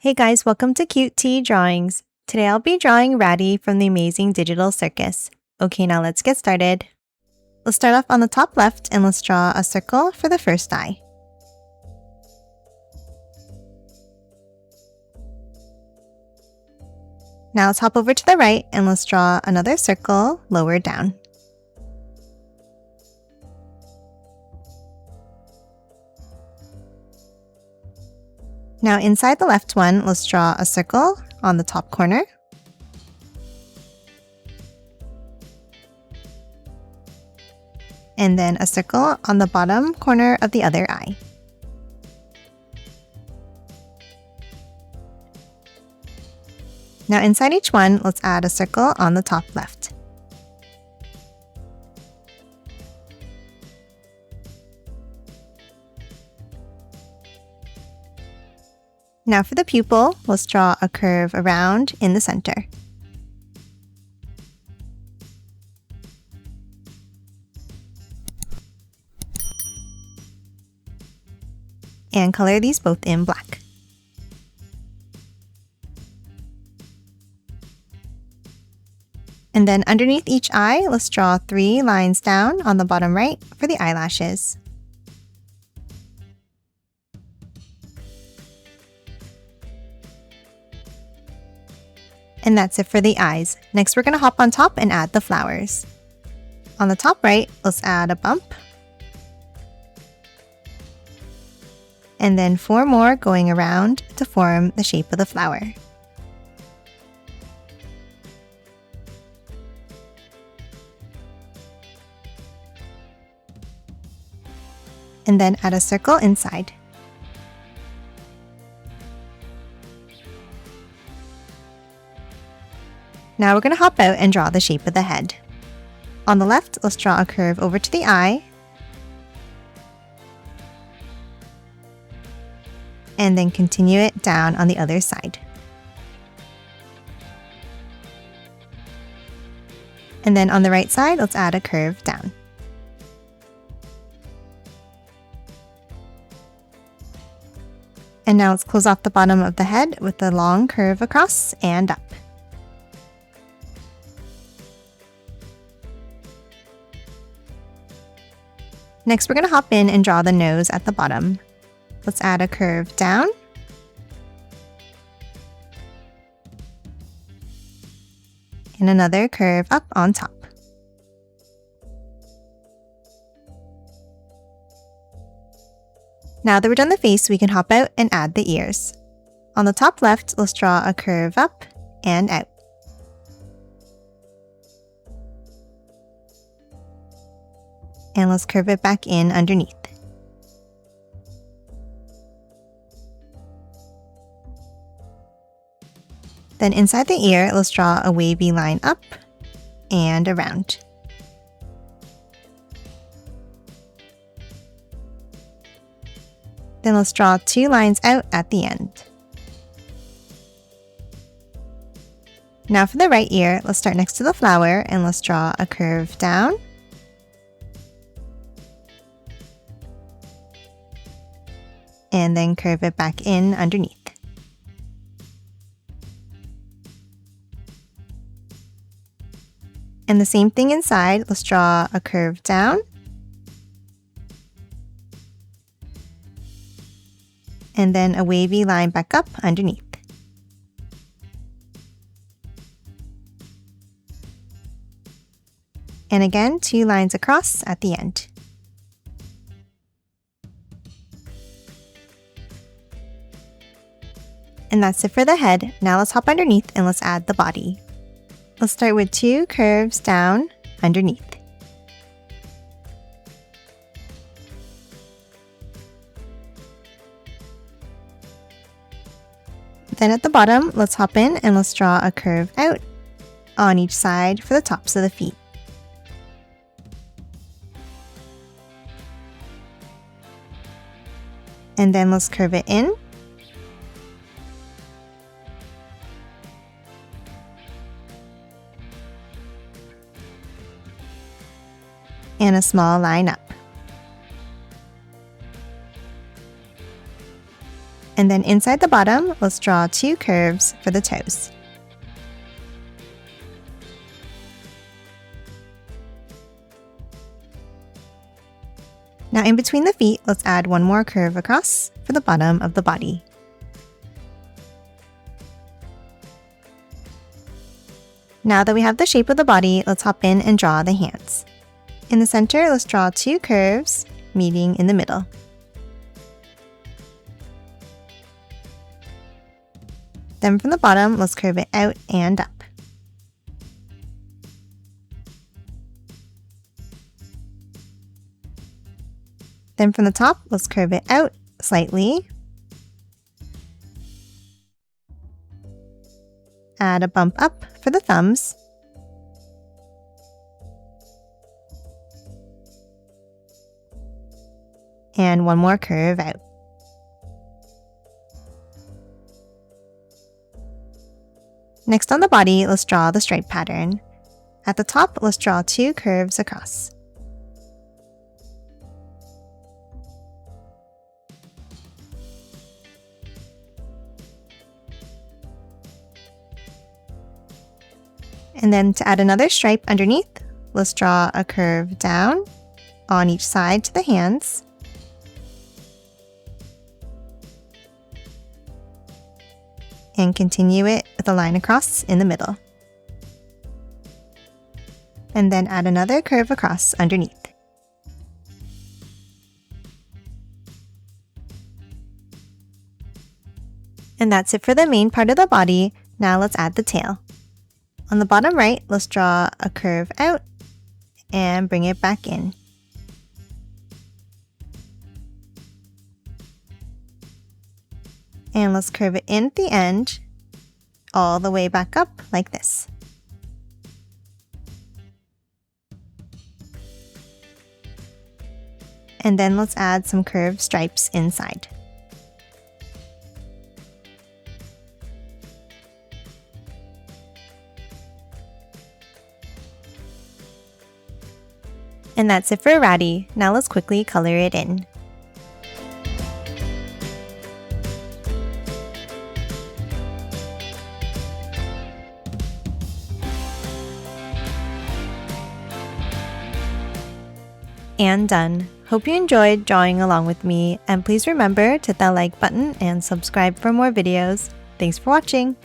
Hey guys, welcome to Cute Tea Drawings. Today I'll be drawing Rattie from the Amazing Digital Circus. Okay, now let's get started. Let's start off on the top left and let's draw a circle for the first eye. Now let's hop over to the right and let's draw another circle lower down. Now inside the left one, let's draw a circle on the top corner. And then a circle on the bottom corner of the other eye. Now inside each one, let's add a circle on the top left. Now for the pupil, let's draw a curve around in the center. And color these both in black. And then underneath each eye, let's draw 3 lines down on the bottom right for the eyelashes. And that's it for the eyes. Next, we're going to hop on top and add the flowers. On the top right, let's add a bump. And then 4 more going around to form the shape of the flower. And then add a circle inside. Now we're going to hop out and draw the shape of the head. On the left, let's draw a curve over to the eye. And then continue it down on the other side. And then on the right side, let's add a curve down. And now let's close off the bottom of the head with a long curve across and up. Next, we're going to hop in and draw the nose at the bottom. Let's add a curve down. And another curve up on top. Now that we're done the face, we can hop out and add the ears. On the top left, let's draw a curve up and out. And let's curve it back in underneath. Then inside the ear, let's draw a wavy line up and around. Then let's draw 2 lines out at the end. Now for the right ear, let's start next to the flower and let's draw a curve down. And then curve it back in underneath. And the same thing inside, let's draw a curve down. And then a wavy line back up underneath. And again, 2 lines across at the end. And that's it for the head. Now let's hop underneath and let's add the body. Let's start with 2 curves down underneath. Then at the bottom, let's hop in and let's draw a curve out on each side for the tops of the feet. And then let's curve it in. And a small line up. And then inside the bottom, let's draw 2 curves for the toes. Now in between the feet, let's add 1 more curve across for the bottom of the body. Now that we have the shape of the body, let's hop in and draw the hands. In the center, let's draw 2 curves, meeting in the middle. Then from the bottom, let's curve it out and up. Then from the top, let's curve it out slightly. Add a bump up for the thumbs. And 1 more curve out. Next on the body, let's draw the stripe pattern. At the top, let's draw 2 curves across. And then to add another stripe underneath, let's draw a curve down on each side to the hands. And continue it with a line across in the middle. And then add another curve across underneath. And that's it for the main part of the body. Now let's add the tail. On the bottom right, let's draw a curve out and bring it back in. And let's curve it in at the end, all the way back up like this. And then let's add some curved stripes inside. And that's it for Rattie. Now let's quickly color it in. And done. Hope you enjoyed drawing along with me, and please remember to hit that like button and subscribe for more videos. Thanks for watching!